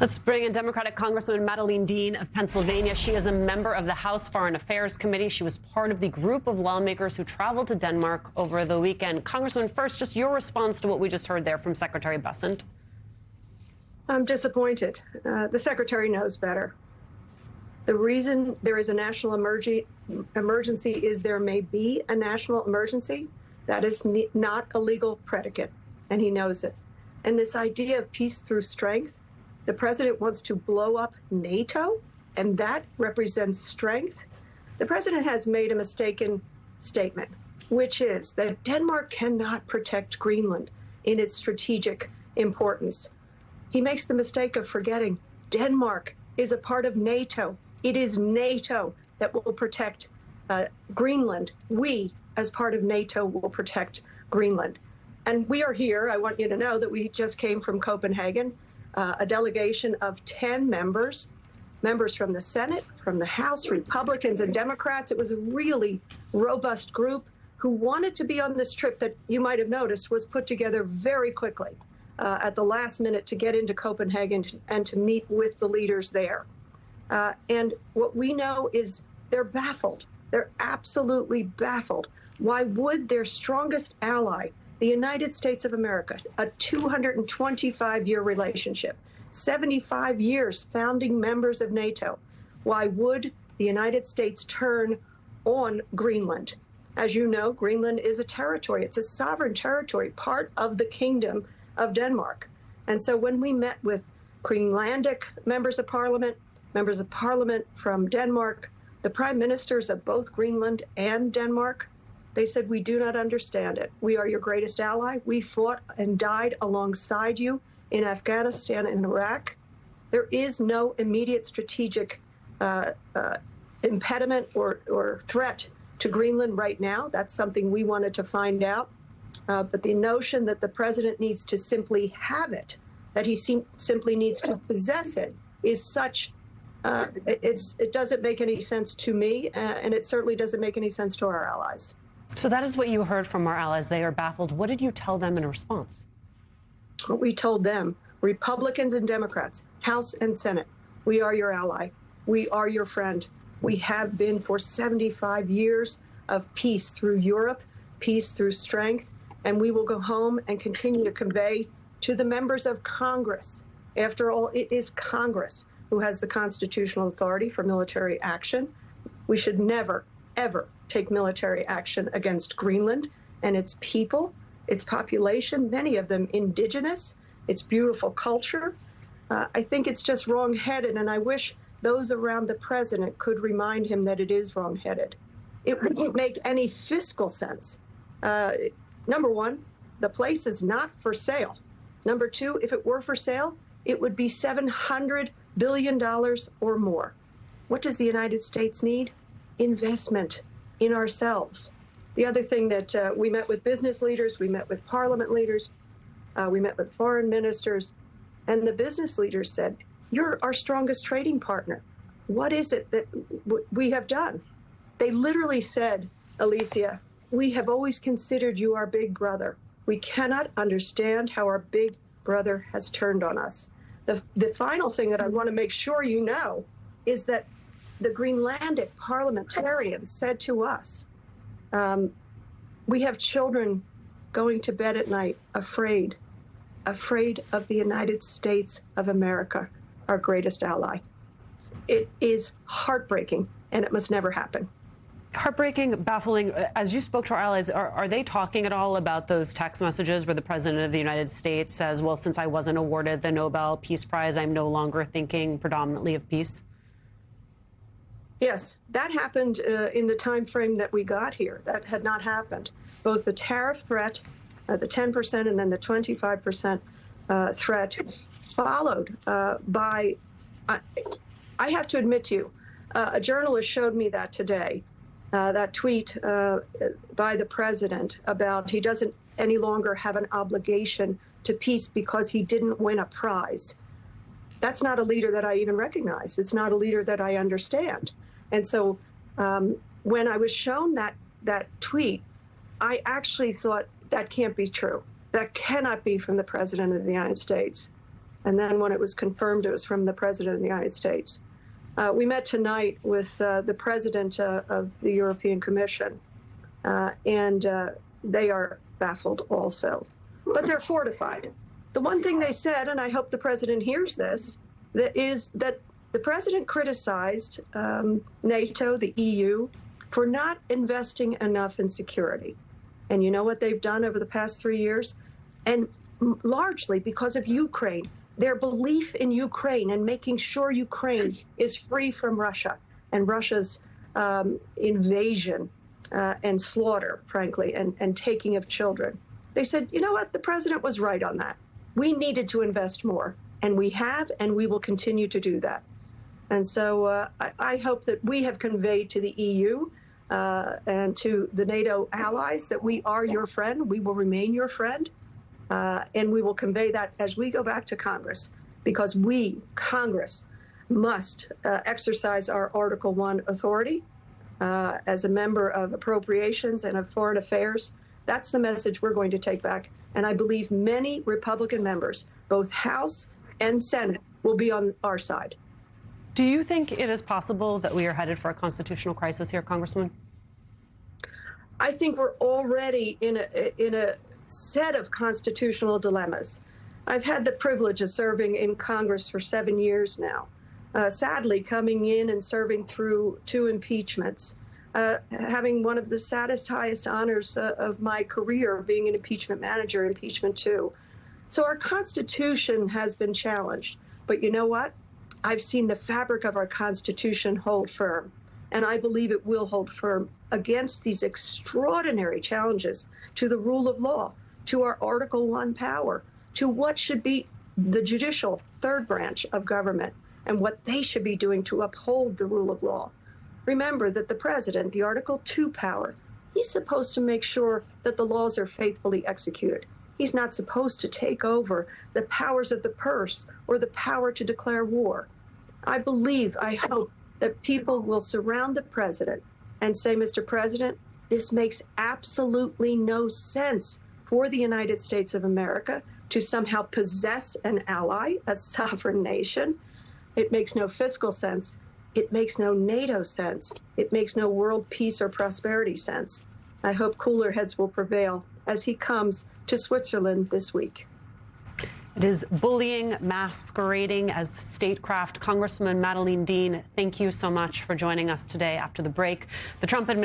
Let's bring in Democratic Congresswoman Madeleine Dean of Pennsylvania. She is a member of the House Foreign Affairs Committee. She was part of the group of lawmakers who traveled to Denmark over the weekend. Congresswoman, first, just your response to what we just heard there from Secretary Bessent. I'm disappointed. The Secretary knows better. The reason there is a national emergency is there may be a national emergency. That is not a legal predicate, and he knows it. And this idea of peace through strength, the president wants to blow up NATO, and that represents strength. The president has made a mistaken statement, which is that Denmark cannot protect Greenland in its strategic importance. He makes the mistake of forgetting Denmark is a part of NATO. It is NATO that will protect Greenland. We, as part of NATO, will protect Greenland. And we are here. I want you to know that we just came from Copenhagen, a delegation of 10 members from the Senate, from the House, Republicans and Democrats. It was a really robust group who wanted to be on this trip that you might have noticed was put together very quickly at the last minute to get into Copenhagen and to meet with the leaders there. And what we know is they're baffled. They're absolutely baffled. Why would their strongest ally, the United States of America, a 225-year relationship, 75 years founding members of NATO, why would the United States turn on Greenland? As you know, Greenland is a territory. It's a sovereign territory, part of the Kingdom of Denmark. And so when we met with Greenlandic members of parliament from Denmark, the prime ministers of both Greenland and Denmark, they said, we do not understand it. We are your greatest ally. We fought and died alongside you in Afghanistan and Iraq. There is no immediate strategic impediment or threat to Greenland right now. That's something we wanted to find out. But the notion that the president needs to simply have it, that he simply needs to possess it, is such, it doesn't make any sense to me, and it certainly doesn't make any sense to our allies. So that is what you heard from our allies. They are baffled. What did you tell them in response? What we told them, Republicans and Democrats, House and Senate, we are your ally. We are your friend. We have been for 75 years of peace through Europe, peace through strength, and we will go home and continue to convey to the members of Congress. After all, it is Congress who has the constitutional authority for military action. We should never, ever take military action against Greenland and its people, its population, many of them indigenous, its beautiful culture. I think it's just wrong-headed, and I wish those around the president could remind him that it is wrong-headed. It wouldn't make any fiscal sense. Number one, the place is not for sale. Number two, if it were for sale, it would be $700 billion or more. What does the United States need? Investment in ourselves. The other thing that we met with business leaders, we met with parliament leaders, we met with foreign ministers, and the business leaders said, you're our strongest trading partner. What is it that we have done? They literally said, Alicia, we have always considered you our big brother. We cannot understand how our big brother has turned on us. The final thing that I want to make sure you know is that the Greenlandic parliamentarians said to us, we have children going to bed at night afraid of the United States of America, our greatest ally. It is heartbreaking, and it must never happen. Heartbreaking, baffling. As you spoke to our allies, are they talking at all about those text messages where the president of the United States says, well, since I wasn't awarded the Nobel Peace Prize, I'm no longer thinking predominantly of peace? Yes, that happened in the time frame that we got here. That had not happened. Both the tariff threat, the 10% and then the 25% threat, followed by, I have to admit to you, a journalist showed me that today, that tweet by the president about he doesn't any longer have an obligation to peace because he didn't win a prize. That's not a leader that I even recognize. It's not a leader that I understand. And so when I was shown that tweet, I actually thought that can't be true. That cannot be from the president of the United States. And then when it was confirmed, it was from the President of the United States. We met tonight with the President of the European Commission, and they are baffled also. But they're fortified. The one thing they said, and I hope the President hears this, is that the President criticized NATO, the EU, for not investing enough in security. And you know what they've done over the past 3 years? And largely because of Ukraine, their belief in Ukraine and making sure Ukraine is free from Russia and Russia's invasion and slaughter, frankly, and taking of children. They said, you know what, the President was right on that. We needed to invest more, and we have, and we will continue to do that. And so I hope that we have conveyed to the EU and to the NATO allies that we are your friend, we will remain your friend, and we will convey that as we go back to Congress, because we, Congress, must exercise our Article I authority as a member of Appropriations and of Foreign Affairs. That's the message we're going to take back. And I believe many Republican members, both House and Senate, will be on our side. Do you think it is possible that we are headed for a constitutional crisis here, Congresswoman? I think we're already in a set of constitutional dilemmas. I've had the privilege of serving in Congress for 7 years now. Sadly, coming in and serving through 2 impeachments, having one of the saddest, highest honors of my career, being an impeachment manager, impeachment 2. So our Constitution has been challenged. But you know what? I've seen the fabric of our Constitution hold firm, and I believe it will hold firm against these extraordinary challenges to the rule of law, to our Article I power, to what should be the judicial third branch of government and what they should be doing to uphold the rule of law. Remember that the President, the Article II power, he's supposed to make sure that the laws are faithfully executed. He's not supposed to take over the powers of the purse or the power to declare war. I believe, I hope that people will surround the President and say, Mr. President, this makes absolutely no sense for the United States of America to somehow possess an ally, a sovereign nation. It makes no fiscal sense. It makes no NATO sense. It makes no world peace or prosperity sense. I hope cooler heads will prevail as he comes to Switzerland this week. It is bullying masquerading as statecraft. Congresswoman Madeleine Dean, thank you so much for joining us today after the break. The Trump administration